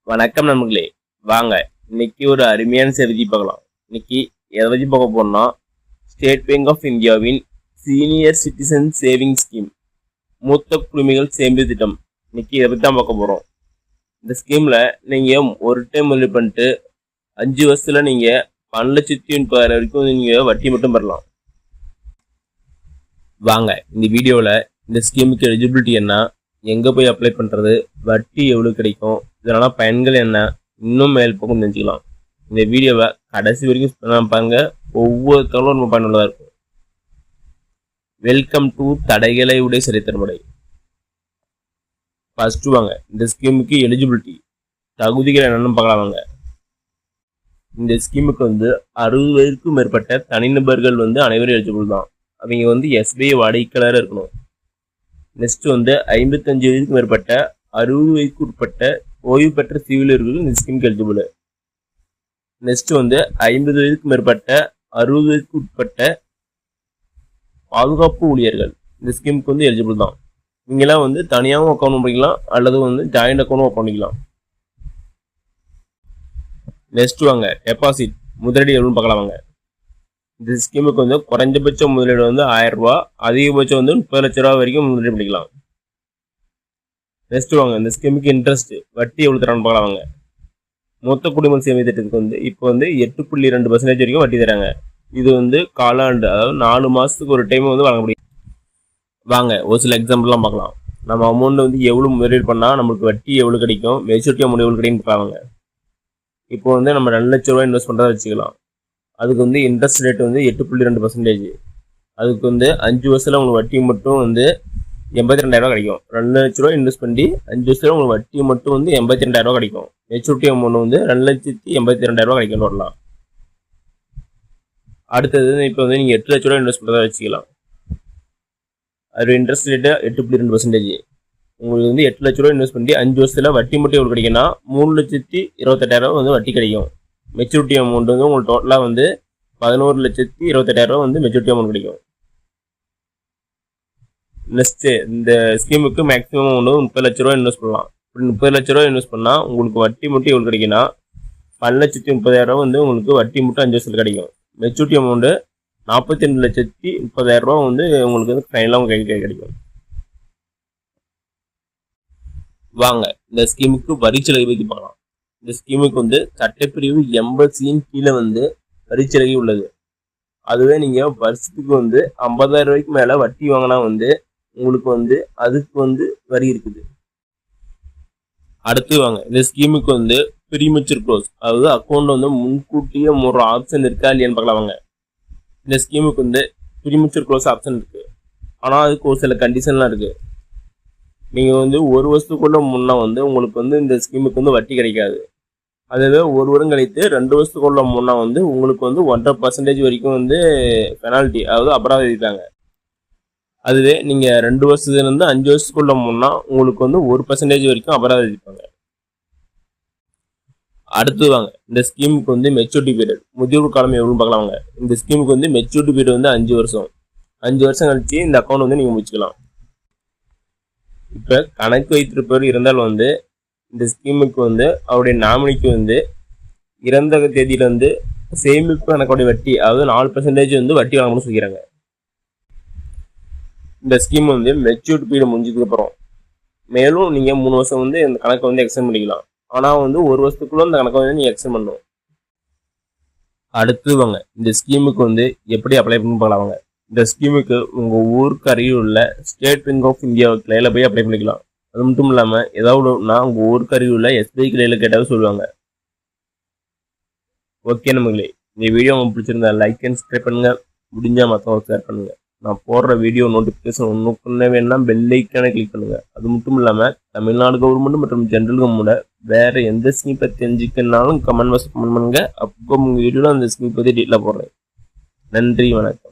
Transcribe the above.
வணக்கம் நண்பர்களே, வாங்க இன்னைக்கு ஒரு அருமையான செய்தி பார்க்கலாம். இன்னைக்கு எதை பற்றி பார்க்க போறோம்னா, ஸ்டேட் பேங்க் ஆஃப் இந்தியாவின் சீனியர் சிட்டிசன் சேவிங் ஸ்கீம் மூத்த குடிமைகள் சேமிப்பு திட்டம். இன்னைக்கு இதை பற்றி தான் பார்க்க போறோம். இந்த ஸ்கீம்ல நீங்க ஒரு டைம் முதலீடு பண்ணிட்டு 5 வருஷத்துல நீங்க 12,30,000 வரைக்கும் நீங்க வட்டி மட்டும் பெறலாம். வாங்க இந்த வீடியோவில் இந்த ஸ்கீமுக்கு எலிஜிபிலிட்டி என்ன, எங்கே போய் அப்ளை பண்ணுறது, வட்டி எவ்வளோ கிடைக்கும், இதனால் பயன்கள் என்ன, இன்னும் மேல் பக்கம் தெரிஞ்சுக்கலாம். இந்த வீடியோவை கடைசி வரைக்கும் பாருங்க, ஒவ்வொரு தகவலும் ரொம்ப பயனுள்ளதாக இருக்கும். வெல்கம் டு தடைகளை உடைய சரித்திரமுறை. ஃபர்ஸ்ட் வாங்க இந்த ஸ்கீமுக்கு எலிஜிபிலிட்டி தகுதிகள் என்னென்னு பார்க்கலாம். வாங்க இந்த ஸ்கீமுக்கு 60 வயதுக்கும் மேற்பட்ட தனிநபர்கள் அனைவரும் எலிஜிபிள் தான். அவங்க எஸ்பிஐ வாடிக்கையாளராக இருக்கணும். நெக்ஸ்ட் 55 வயதுக்கு மேற்பட்ட 60 வயதுக்கு உட்பட்ட ஓய்வு பெற்ற சிவிலியர்கள் இந்த ஸ்கீமுக்கு எலிஜிபிள். நெக்ஸ்ட் 50 வயதுக்கு மேற்பட்ட 60 வயதுக்கு உட்பட்ட பாதுகாப்பு ஊழியர்கள் இந்த ஸ்கீமுக்கு எலிஜிபிள் தான். இவங்கெல்லாம் தனியாகவும் அக்கௌண்ட் பண்ணிக்கலாம் அல்லது ஜாயிண்ட் அக்கௌண்ட்டும் ஓப்பன் பண்ணிக்கலாம். நெக்ஸ்ட் வாங்க டெபாசிட் முதலீடு எவ்வளோன்னு பார்க்கலாம். வாங்க இந்த ஸ்கீமுக்கு குறைஞ்சபட்ச முதலீடு 1000 ரூபா, அதிகபட்சம் 30 லட்ச ரூபா வரைக்கும் முதலீடு பண்ணிக்கலாம். நெக்ஸ்ட் வாங்க இந்த ஸ்கீமுக்கு இன்ட்ரெஸ்ட் வட்டி எவ்வளோ தரான்னு பார்க்கலாம். வாங்க மொத்த குடிமக்கள் சேவை திட்டத்துக்கு இப்போ 8.2% வரைக்கும் வட்டி தராங்க. இது காலாண்டு, அதாவது 4 மாதத்துக்கு ஒரு டைம் வழங்க முடியும். வாங்க ஒரு சில எக்ஸாம்பிள்லாம் பார்க்கலாம். நம்ம அமௌண்ட் எவ்வளோ முதலீடு பண்ணால் நம்மளுக்கு வட்டி எவ்வளோ கிடைக்கும், மெச்சூரிட்டி அமௌண்ட் எவ்வளோ கிடைக்கும் பார்க்கலாங்க. இப்போ நம்ம 2 லட்ச ரூபா இன்வெஸ்ட் பண்ணுறதா வச்சுக்கலாம். அதுக்கு இன்ட்ரெஸ்ட் ரேட் 8.2%. அதுக்கு 5 வருஷத்தில் உங்களுக்கு வட்டி மட்டும் 82,000 ரூபா கிடைக்கும். 2 லட்ச ரூபா இன்வெஸ்ட் பண்ணி 5 வருஷத்தில் உங்களுக்கு வட்டி மட்டும் 82,000 ரூபா கிடைக்கும். மெச்சூரிட்டி அமௌண்ட் 2,82,000 ரூபா கிடைக்கும் வரலாம். அடுத்தது இப்போ நீங்கள் 8 லட்ச ரூபா இன்வெஸ்ட் பண்ணுறதா வச்சுக்கலாம். அது இன்ட்ரெஸ்ட் ரேட்டு 8.2%. உங்களுக்கு 8 லட்ச ரூபா இன்வெஸ்ட் பண்ணி 5 வருஷத்தில் வட்டி மட்டும் எவ்வளோ கிடைக்குன்னா 3,28,000 ரூபா வட்டி கிடைக்கும். மெச்சூரிட்டி அமௌண்ட் உங்களுக்கு டோட்டலாக 11,28,000 ரூபா மெச்சூரிட்டி அமௌண்ட் கிடைக்கும். நெக்ஸ்ட் இந்த ஸ்கீமுக்கு மேக்ஸிமம் 30 லட்ச ரூபா இன்வெஸ்ட் பண்ணலாம். இப்படி 30 லட்ச ரூபா இன்வெஸ்ட் பண்ணால் உங்களுக்கு வட்டி மட்டும் எவ்வளோ கிடைக்குன்னா 12,30,000 ரூபா உங்களுக்கு வட்டி மட்டும் 5 வருஷத்தில் கிடைக்கும். மெச்சூரிட்டி அமௌண்ட் 42,30,000 ரூபா உங்களுக்கு ஃபைனலாக உங்களுக்கு கிடைக்கும். வாங்க இந்த ஸ்கீமுக்கு வரி சலுகை பற்றி பார்க்கலாம். இந்த ஸ்கீமுக்கு சட்டப்பிரிவு 80C கீழே வரிச்சலுகை உள்ளது. அதுவே நீங்கள் வருஷத்துக்கு 50,000 ரூபாய்க்கு மேலே வட்டி வாங்கினா உங்களுக்கு அதுக்கு வரி இருக்குது. அடுத்து வாங்க இந்த ஸ்கீமுக்கு ப்ரீமெச்சூர் க்ளோஸ், அதாவது அக்கௌண்ட் முன்கூட்டியே ஒரு ஆப்ஷன் இருக்கா இல்லையான்னு பார்க்கலாம். வாங்க இந்த ஸ்கீமுக்கு ப்ரீமெச்சூர் க்ளோஸ் ஆப்ஷன் இருக்குது. ஆனால் அதுக்கு ஒரு சில கண்டிஷன்லாம் இருக்குது. நீங்கள் 1 வருஷத்துக்குள்ள முன்னே உங்களுக்கு இந்த ஸ்கீமுக்கு வட்டி கிடைக்காது. அதுவே 1 வருடம் கழித்து 2 வருஷத்துக்குள்ள முன்னே உங்களுக்கு 1.5% வரைக்கும் பெனால்ட்டி, அதாவது அபராதம் விதித்தாங்க. அதுவே நீங்கள் 2 வருஷத்துலேருந்து 5 வருஷத்துக்குள்ள முன்னே உங்களுக்கு 1% வரைக்கும் அபராதம் விதிப்பாங்க. அடுத்து வாங்க இந்த ஸ்கீமுக்கு மெச்சூரிட்டி பீரியட் முதியோர் காலம் எவ்வளோன்னு பார்க்கலாம். வாங்க இந்த ஸ்கீமுக்கு மெச்சூரிட்டி பீரியட் 5 வருஷம். 5 வருஷம் கழிச்சு இந்த அக்கௌண்ட் நீங்கள் முடிச்சுக்கலாம். இப்போ கணக்கு வைத்திருப்பவர் இருந்தால் இந்த ஸ்கீமுக்கு அவருடைய நாமினிக்கு இறந்த தேதியில சேமிப்பு கணக்குடைய வட்டி, அதாவது 4% வட்டி வாங்கணும்னு சொல்லிக்கிறாங்க. இந்த ஸ்கீம் மெச்சூரிட்டி பீரியட் முடிஞ்சதுக்கு அப்புறம் மேலும் நீங்கள் 3 வருஷம் இந்த கணக்கை எக்ஸ்டெண்ட் பண்ணிக்கலாம். ஆனால் 1 வருஷத்துக்குள்ள இந்த கணக்கை நீங்கள் எக்ஸ்டெண்ட் பண்ணணும். அடுத்து வாங்க இந்த ஸ்கீமுக்கு எப்படி அப்ளை பண்ணி பார்க்கலாம். வாங்க இந்த ஸ்கீமுக்கு உங்கள் ஊருக்கு அருகில் உள்ள ஸ்டேட் பேங்க் ஆஃப் இந்தியா கிளையில் போய் அப்ளை பண்ணிக்கலாம். அது மட்டும் இல்லாமல் ஏதாவது உங்கள் ஊருக்கு அருகில் உள்ள எஸ்பிஐ கிளையில் கேட்டாலும் சொல்லுவாங்க. ஓகே நம்மளே, இந்த வீடியோ உங்களுக்கு பிடிச்சிருந்தா லைக் அண்ட் சப்ஸ்கிரைப் பண்ணுங்கள். முடிஞ்சால் மற்றவங்க ஷேர் பண்ணுங்கள். நான் போடுற வீடியோ நோட்டிஃபிகேஷன் ஒன்றுக்குன்னே வேணா பெல் ஐக்கானை கிளிக் பண்ணுங்கள். அது மட்டும் இல்லாமல் தமிழ்நாடு கவர்மெண்ட் மற்றும் ஜென்ரல் கவர்மெண்ட் வேறு எந்த ஸ்கீம் பற்றி தெரிஞ்சுக்கனாலும் கமெண்ட் பாக்ஸ் கமெண்ட் பண்ணுங்கள். அப்போ உங்கள் வீடியோவில் அந்த ஸ்கீம் பற்றி டீட்டெயிலாக போடுறேன். நன்றி, வணக்கம்.